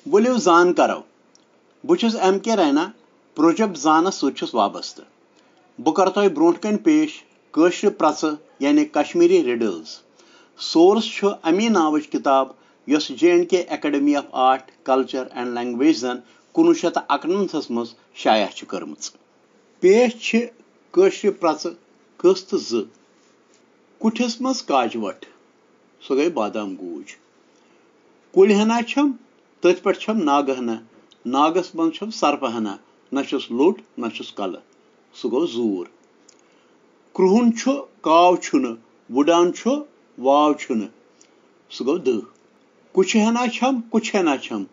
वलियो जान करो बुछस एम के रैना प्रोजेक्ट जानस सुछस वाबस्त बह कर तुह ब्रोह कन पेश कशर प्रच यानी कश्मीरी रिडल्स सोर्स अमी नावच किताब यस J&K academy of art culture and लैंग्वेजन 1991 मज शाया कर्म पेश कशर प्रच कस्त ज कुठिस मज काजवट सो गई बादाम गूज कुल हना छम तथ पे छम नागहना नागस मज छम सरपहना नशस लोट नशस कल सो गो जूर क्रुहन काव छुन वुडान वाव छुन सो गो द कुछ हना छम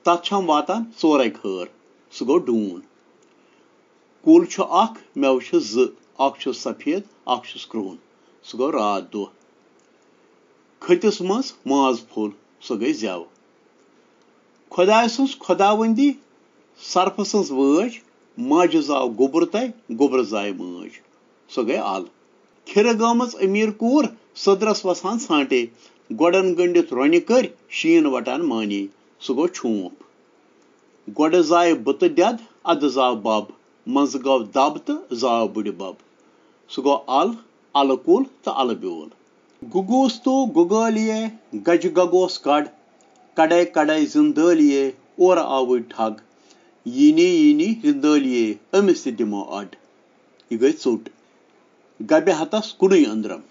तथ छम वातान चोरे खर सो गो डून कुल अख मेव ज अख सफेद अख क्रुहन सो गो रात दो खतिस मज माज फुल सो गई जव खुदाय सज खुदावंदी सरफ सज वज मज जाव गोबर तय गोबर जाय मज सो गई आल खिर गमज अमीर कूर सदरस वसान छांटे गोडन गंडित रोन कर शीन वटान मानी सो गो छूप गोड जाय बुत दद अद जाव बब मज गव दब तो जाव बुड़ बब सो गो अल कुल तो अल ब्योल गुगोस तो गुगालिए गज गगोस कड़े कड़े जिंदलिए और आव ठग यीनी रिंदलिए अमिस दिमो अड यह गई चोट गबे हतस कुन अंदरम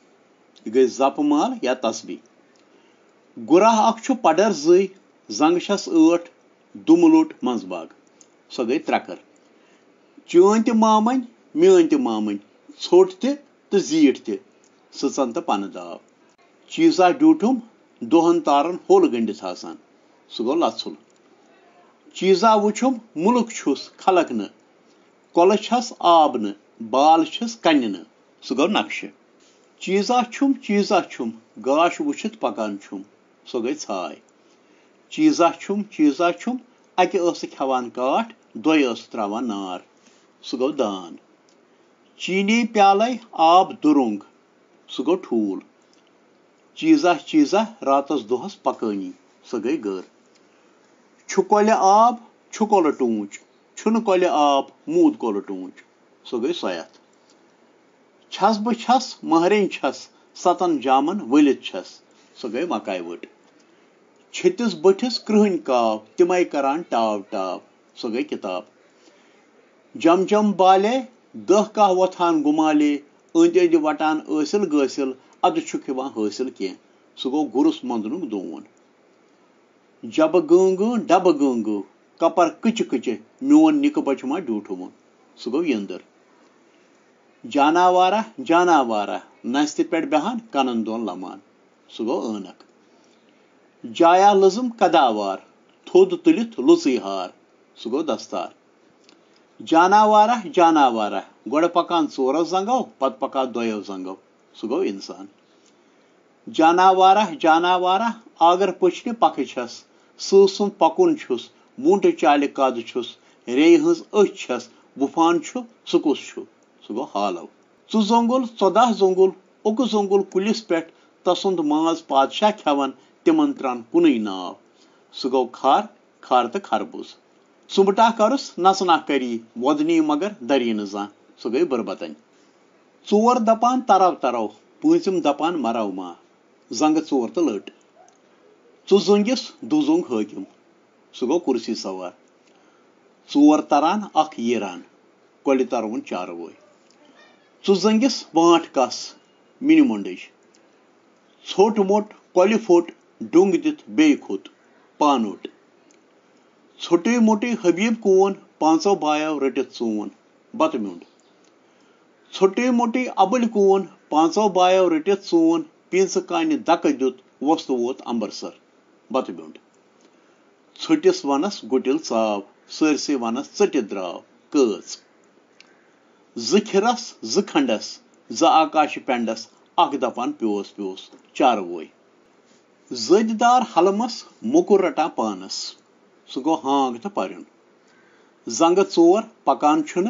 यह गई जप माल या तस्बी गुराह अख पडर जई जंग छस 8 दुमलुट मंजबाग सो गई त्रकर चोन त मामन मेन त मामन छोट तो जीठ तन तो पन दाव चीजा ड्यूठुम दोहन तारन होल गंडित आसान सो गो लथुल चीजा वुछुम मुल्क छुस खलक न कोल छस आब न बाल छस कन न सो गो नक्श चीजा छुम गाश वुछित पकान छुम सो गई छाय चीजा छुम अके खवान काठ दोय त्रावान नार सो गो दान चीनी प्याले आब दुरुंग सो गो ठूल चीजा रातस दोहस पकानी सो गई गर छु कोल आब छु कोल टूच छुन कोल आब मूद कोल टूच सो गई सयत छस बह छस महरें छस 7 जामन वलित छस सो गई मकाय वट छत्तिस बठिस कृहन काव तिमय करान टाव टाव सो गई किताब जम बाले 10 काह वथान गुमाले अंद वटान ऐसिल गसिल अद छुक हासिल कह सो गो गुरुस मंदनुक दोन जब गंगू डब गंगू कपर कच मोन निक बच मा ड्यूठुम सो गो यंदर जानावारा नस्त पे बेहान कनन दोन लमान सो गो ऐनक जाया लजम कदावार थोद तुलित लुची हार सो गो दस्तार जानावारा गोड़ पकान 4 जंगो पत पका 2 जंगो सो गो इंसान जानावारा आगर पुछने पक छस सुन पकुन छुस मूंट चाल कद छुस रे हज अछ वुफान सो कुस सो गो हालव 14 जोंगुल उक जोंगुल कुलिस पे तसुंद माज पादशाह खेवन तिमन त्रान कुन नाव सो गो खार तो खरबूज सुबटा करस नचना करी वदनी मगर दरी न जा सो गई बरबतन 4 दपान तरव पूंचम दपान मरव मा जंग 4 तो लट जोंगिस दुजोंग हाकिम सो गो कुर्सी सवार 4 तरान अख यीरान कोलि तरवन चारवोय जोंगिस बांट कस मिनि मंडज छोट मोट कोलि फोट डुंग दित बे खोत पानोट छोटे मोटे हबीब कोन 5 बायो रटित चोन बत म्युंड छोटे मोटे अबल कोन 5 बायो रटित चोन पिंस कान दक दुत वस्त वोत अम्बरसर बत म्युंड छुटिस वनस गुटिल चाव सरसे वनस चटि द्राव कच खिरस खंडस आकाश पेंडस अख दपान प्योस चारवोय जददार हलमस मुकुर रटा पानस सो गो हांग तो परन जंग 4 पकान छुन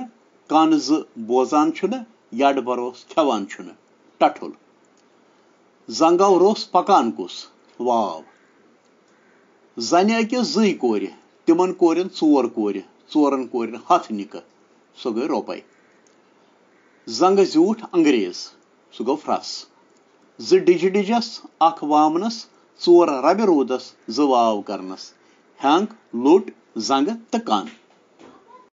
कान 2 बोजान छुन यड बरोस खेवान छुन टठुल जंगव रोस पकान कुस वाव Zane akis zui kori, timan korin 4 kori, 4 korin 100 nikah, so goi ropai. Zanga zyut angrez, so go fras. Z digidijas ak vamnas, 4 rabi rodas, 2 vav karnas. Hank, lut, zanga, takan.